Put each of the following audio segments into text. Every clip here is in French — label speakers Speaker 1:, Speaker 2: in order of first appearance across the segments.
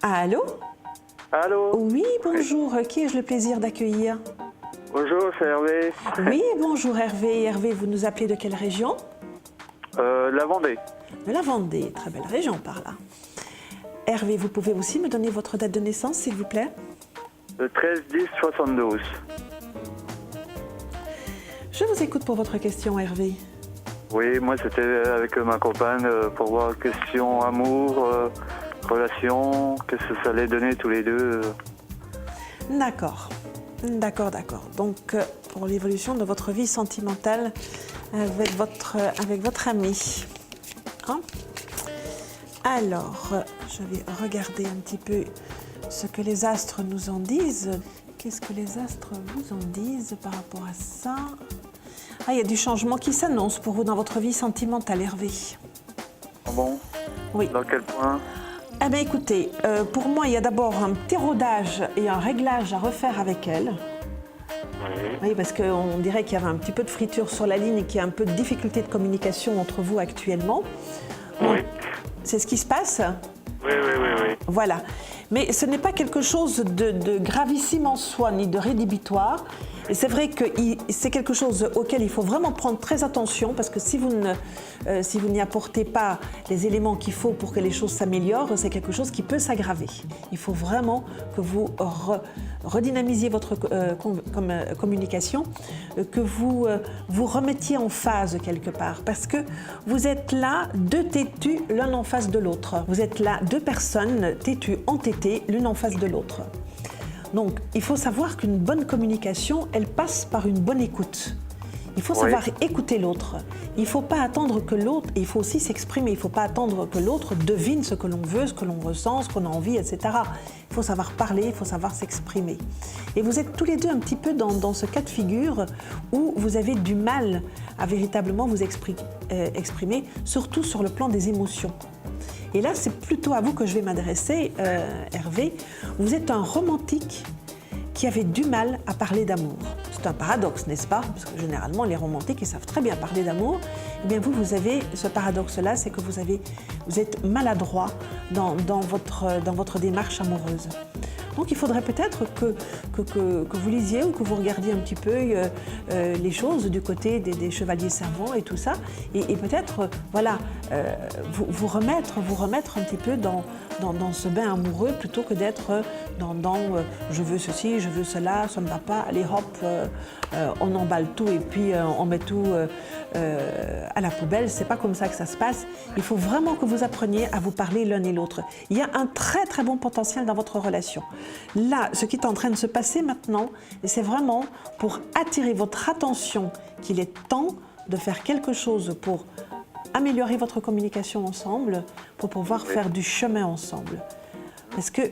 Speaker 1: Allô?
Speaker 2: Allô?
Speaker 1: Oui, bonjour. Qui ai-je le plaisir d'accueillir?
Speaker 2: Bonjour, c'est Hervé.
Speaker 1: Oui, bonjour Hervé. Hervé, vous nous appelez de quelle région?
Speaker 2: La Vendée.
Speaker 1: De la Vendée. Très belle région par là. Hervé, vous pouvez aussi me donner votre date de naissance, s'il vous plaît?
Speaker 2: Le 13-10-72.
Speaker 1: Je vous écoute pour votre question, Hervé.
Speaker 2: Oui, moi c'était avec ma compagne pour voir question amour, relation, qu'est-ce que ça allait donner tous les deux.
Speaker 1: D'accord. D'accord, d'accord. Donc, pour l'évolution de votre vie sentimentale avec votre ami. Hein? Alors, je vais regarder un petit peu ce que les astres nous en disent. Qu'est-ce que les astres vous en disent par rapport à ça? Ah, il y a du changement qui s'annonce pour vous dans votre vie sentimentale, Hervé.
Speaker 2: Ah bon?
Speaker 1: Oui.
Speaker 2: Dans quel point?
Speaker 1: Eh bien, écoutez, pour moi, il y a d'abord un petit rodage et un réglage à refaire avec elle. Oui, parce qu'on dirait qu'il y avait un petit peu de friture sur la ligne et qu'il y a un peu de difficulté de communication entre vous actuellement.
Speaker 2: Oui.
Speaker 1: C'est ce qui se passe?
Speaker 2: Oui.
Speaker 1: Voilà. Mais ce n'est pas quelque chose de gravissime en soi, ni de rédhibitoire. Et c'est vrai que c'est quelque chose auquel il faut vraiment prendre très attention, parce que si vous n'y apportez pas les éléments qu'il faut pour que les choses s'améliorent, c'est quelque chose qui peut s'aggraver. Il faut vraiment que vous redynamisiez votre communication, que vous vous remettiez en phase quelque part, parce que vous êtes là deux têtus l'un en face de l'autre. Vous êtes là deux personnes têtues, entêtées l'une en face de l'autre. Donc, il faut savoir qu'une bonne communication, elle passe par une bonne écoute. Il faut savoir écouter l'autre. Il ne faut pas attendre que l'autre, il faut aussi s'exprimer, il ne faut pas attendre que l'autre devine ce que l'on veut, ce que l'on ressent, ce qu'on a envie, etc. Il faut savoir parler, il faut savoir s'exprimer. Et vous êtes tous les deux un petit peu dans ce cas de figure où vous avez du mal à véritablement vous exprimer, surtout sur le plan des émotions. Et là, c'est plutôt à vous que je vais m'adresser, Hervé. Vous êtes un romantique qui avait du mal à parler d'amour. C'est un paradoxe, n'est-ce pas? Parce que généralement, les romantiques, ils savent très bien parler d'amour. Eh bien, vous avez ce paradoxe-là, c'est que vous êtes maladroit dans votre démarche amoureuse. Donc, il faudrait peut-être que vous lisiez ou que vous regardiez un petit peu les choses du côté des chevaliers servants et tout ça. Et peut-être, voilà, vous remettre un petit peu dans ce bain amoureux plutôt que d'être dans je veux ceci, je veux cela, ça ne va pas, allez hop, on emballe tout et puis on met tout à la poubelle. C'est pas comme ça que ça se passe. Il faut vraiment que vous appreniez à vous parler l'un et l'autre. Il y a un très très bon potentiel dans votre relation. Là, ce qui est en train de se passer maintenant, c'est vraiment pour attirer votre attention qu'il est temps de faire quelque chose pour améliorer votre communication ensemble, pour pouvoir faire du chemin ensemble. Parce que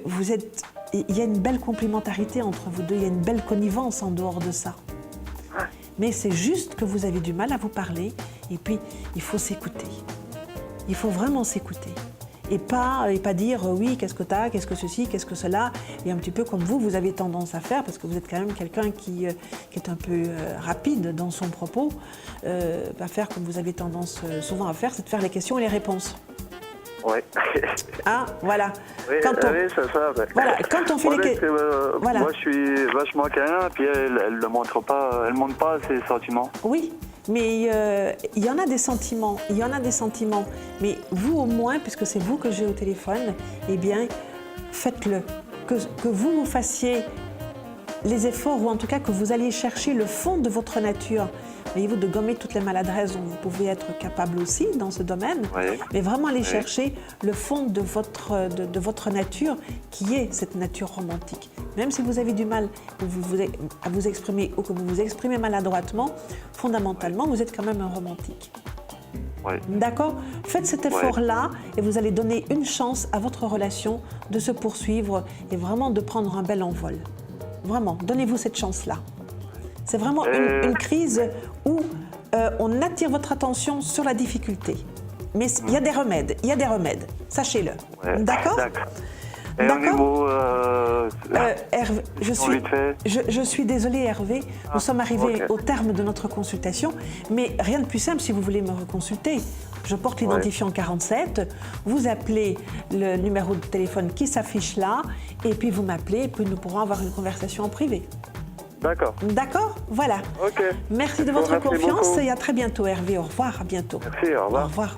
Speaker 1: il y a une belle complémentarité entre vous deux, il y a une belle connivence en dehors de ça. Mais c'est juste que vous avez du mal à vous parler et puis il faut s'écouter. Il faut vraiment s'écouter. Et pas dire oui, qu'est-ce que t'as, qu'est-ce que ceci, qu'est-ce que cela. Et un petit peu comme vous avez tendance à faire, parce que vous êtes quand même quelqu'un qui est un peu rapide dans son propos, à faire comme vous avez tendance souvent à faire, c'est de faire les questions et les réponses.
Speaker 2: Oui.
Speaker 1: Ah, voilà.
Speaker 2: Oui, c'est ça.
Speaker 1: Voilà, quand on fait les questions. Voilà.
Speaker 2: Moi, je suis vachement câlin, puis elle ne montre pas ses sentiments.
Speaker 1: Oui. Mais il y en a des sentiments, mais vous au moins, puisque c'est vous que j'ai au téléphone, eh bien, faites-le. Que vous fassiez les efforts, ou en tout cas que vous alliez chercher le fond de votre nature. Voyez-vous, de gommer toutes les maladresses dont vous pouvez être capable aussi dans ce domaine, mais vraiment aller chercher le fond de votre nature, qui est cette nature romantique. Même si vous avez du mal à vous exprimer ou que vous vous exprimez maladroitement, fondamentalement, vous êtes quand même un romantique. D'accord? Faites cet effort-là et vous allez donner une chance à votre relation de se poursuivre et vraiment de prendre un bel envol. Vraiment, donnez-vous cette chance-là. C'est vraiment une crise où on attire votre attention sur la difficulté. Mais il y a des remèdes, sachez-le. D'accord?
Speaker 2: Et au
Speaker 1: D'accord.
Speaker 2: niveau...
Speaker 1: Hervé,
Speaker 2: vite fait.
Speaker 1: je suis désolée Hervé, nous sommes arrivés
Speaker 2: ok.
Speaker 1: au terme de notre consultation, mais rien de plus simple si vous voulez me reconsulter. Je porte l'identifiant 47, vous appelez le numéro de téléphone qui s'affiche là, et puis vous m'appelez, et puis nous pourrons avoir une conversation en privé.
Speaker 2: D'accord.
Speaker 1: D'accord. Voilà.
Speaker 2: Ok.
Speaker 1: Merci de
Speaker 2: Je vous
Speaker 1: votre
Speaker 2: remercie
Speaker 1: confiance
Speaker 2: beaucoup.
Speaker 1: et à très bientôt Hervé. Au revoir, à bientôt.
Speaker 2: Merci, au revoir.
Speaker 1: Au revoir.